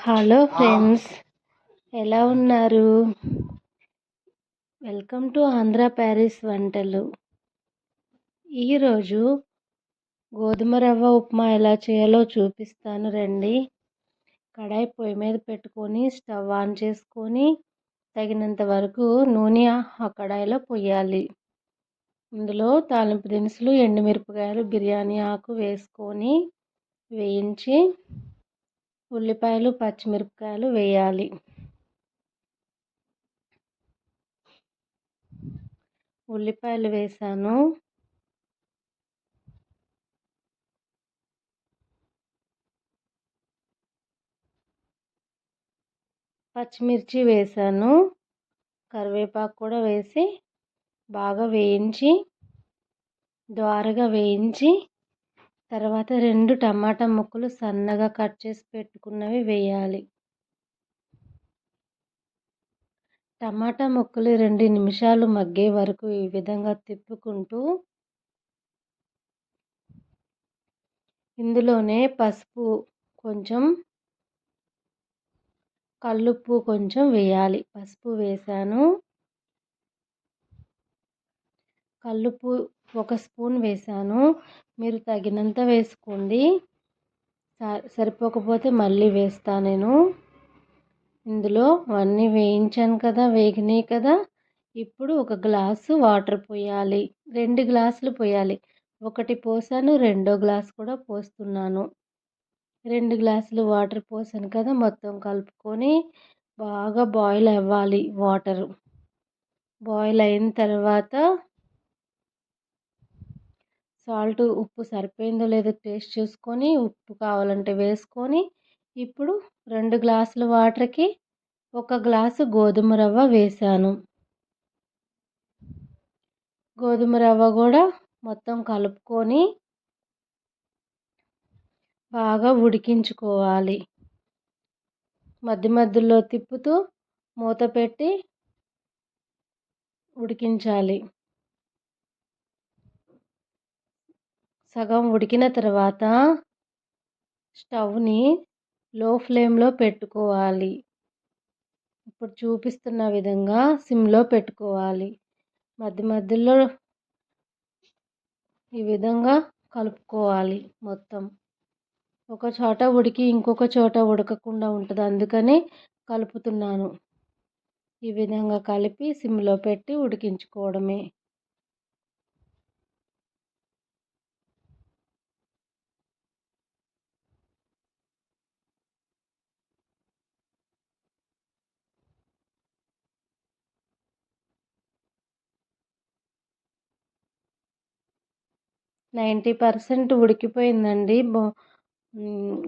Hello friends, ఎలా ఉన్నారు? Welcome to Andhra Paris వంటలు. ఈరోజు గోధుమ రవ్వ ఉప్మా ఎలా చేయాలో చూపిస్తాను రండి. కడాయి పొయ్యి మీద పెట్టుకొని స్టవ్ ఆన్ చేసుకొని తగినంత వరకు నూనె ఆ కడాయిలో పొయ్యాలి. ఇందులో తాలింపు దినుసులు, ఎండుమిరపకాయలు, బిర్యానీ ఆకు వేసుకొని వేయించి ఉల్లిపాయలు, పచ్చిమిరపకాయలు వేయాలి. ఉల్లిపాయలు వేసాను. పచ్చిమిర్చి వేసాను. కరివేపాకు కూడా వేసి బాగా దోరగా వేయించి తర్వాత 2 టమాటా ముక్కలు సన్నగా కట్ చేసి పెట్టుకున్నవి వేయాలి. టమాటా ముక్కలు 2 నిమిషాలు మగ్గే వరకు ఈ విధంగా తిప్పుకుంటూ ఇందులోనే పసుపు కొంచెం, కల్లుప్పు కొంచెం వేయాలి. పసుపు వేసాను. కల్లుప్పు 1 స్పూన్ వేసాను. మీరు తగినంత వేసుకోండి. సరిపోకపోతే మళ్ళీ వేస్తా నేను. ఇందులో అన్నీ వేయించాను కదా, వేగినాయి కదా. ఇప్పుడు 1 గ్లాసు వాటర్ పోయాలి. 2 గ్లాసులు పోయాలి. 1 పోసాను, రెండో గ్లాస్ కూడా పోస్తున్నాను. 2 గ్లాసులు వాటర్ పోసాను కదా, మొత్తం కలుపుకొని బాగా బాయిల్ అవ్వాలి. వాటరు బాయిల్ అయిన తర్వాత ఉప్పు సరిపోయిందో లేదో టేస్ట్ చూసుకొని ఉప్పు కావాలంటే వేసుకొని ఇప్పుడు 2 గ్లాసుల వాటర్కి 1 గ్లాసు గోధుమ రవ్వ వేసాను. గోధుమ రవ్వ కూడా మొత్తం కలుపుకొని బాగా ఉడికించుకోవాలి. మధ్య మధ్యలో తిప్పుతూ మూత పెట్టి ఉడికించాలి. సగం ఉడికిన తర్వాత స్టవ్ని లో ఫ్లేమ్లో పెట్టుకోవాలి. ఇప్పుడు చూపిస్తున్న విధంగా సిమ్లో పెట్టుకోవాలి. మధ్య మధ్యలో ఈ విధంగా కలుపుకోవాలి. మొత్తం ఒక చోట ఉడికి ఇంకొక చోట ఉడకకుండా ఉంటుంది, అందుకని కలుపుతున్నాను. ఈ విధంగా కలిపి సిమ్లో పెట్టి ఉడికించుకోవడమే. " 90% ఉడికిపోయిందండి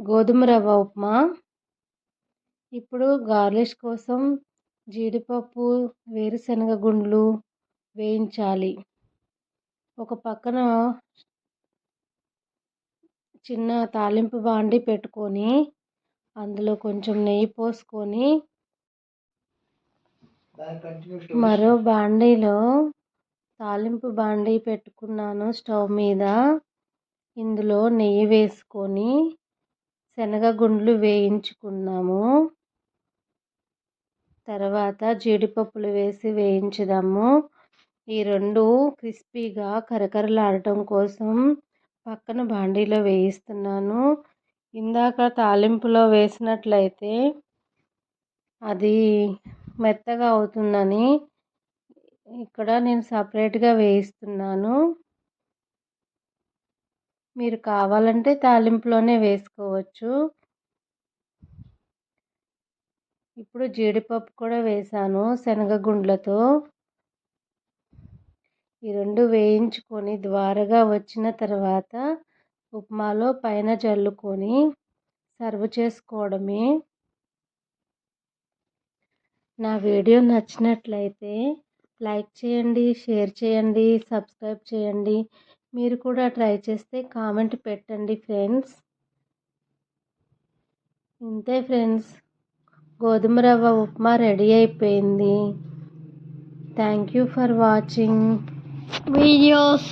గోధుమ రవ్వ ఉప్మా. ఇప్పుడు గార్లిష్ కోసం జీడిపప్పు, వేరుశనగ గుండ్లు వేయించాలి. ఒక పక్కన చిన్న తాలింపు బాండి పెట్టుకొని అందులో కొంచెం నెయ్యి పోసుకొని మరో బాండీలో తాలింపు బాండీ పెట్టుకున్నాను స్టవ్ మీద. ఇందులో నెయ్యి వేసుకొని శనగగుండ్లు వేయించుకున్నాము. తర్వాత జీడిపప్పులు వేసి వేయించుదాము. ఈ 2 క్రిస్పీగా కరకరలాడటం కోసం పక్కన బాండీలో వేయిస్తున్నాను. ఇందాక తాలింపులో వేసినట్లయితే అది మెత్తగా అవుతుందని ఇక్కడ నేను సపరేట్గా వేయిస్తున్నాను. మీరు కావాలంటే తాలింపులోనే వేసుకోవచ్చు. ఇప్పుడు జీడిపప్పు కూడా వేసాను శనగగుండ్లతో. ఈ 2 వేయించుకొని ద్వారగా వచ్చిన తర్వాత ఉప్మాలో పైన జల్లుకొని సర్వ్ చేసుకోవడమే. నా వీడియో నచ్చినట్లయితే లైక్ చేయండి, షేర్ చేయండి, సబ్స్క్రైబ్ చేయండి. మీరు కూడా ట్రై చేస్తే కామెంట్ పెట్టండి ఫ్రెండ్స్. ఇంతే ఫ్రెండ్స్, గోధుమ రవ్వ ఉప్మా రెడీ అయిపోయింది. Thank you for watching videos.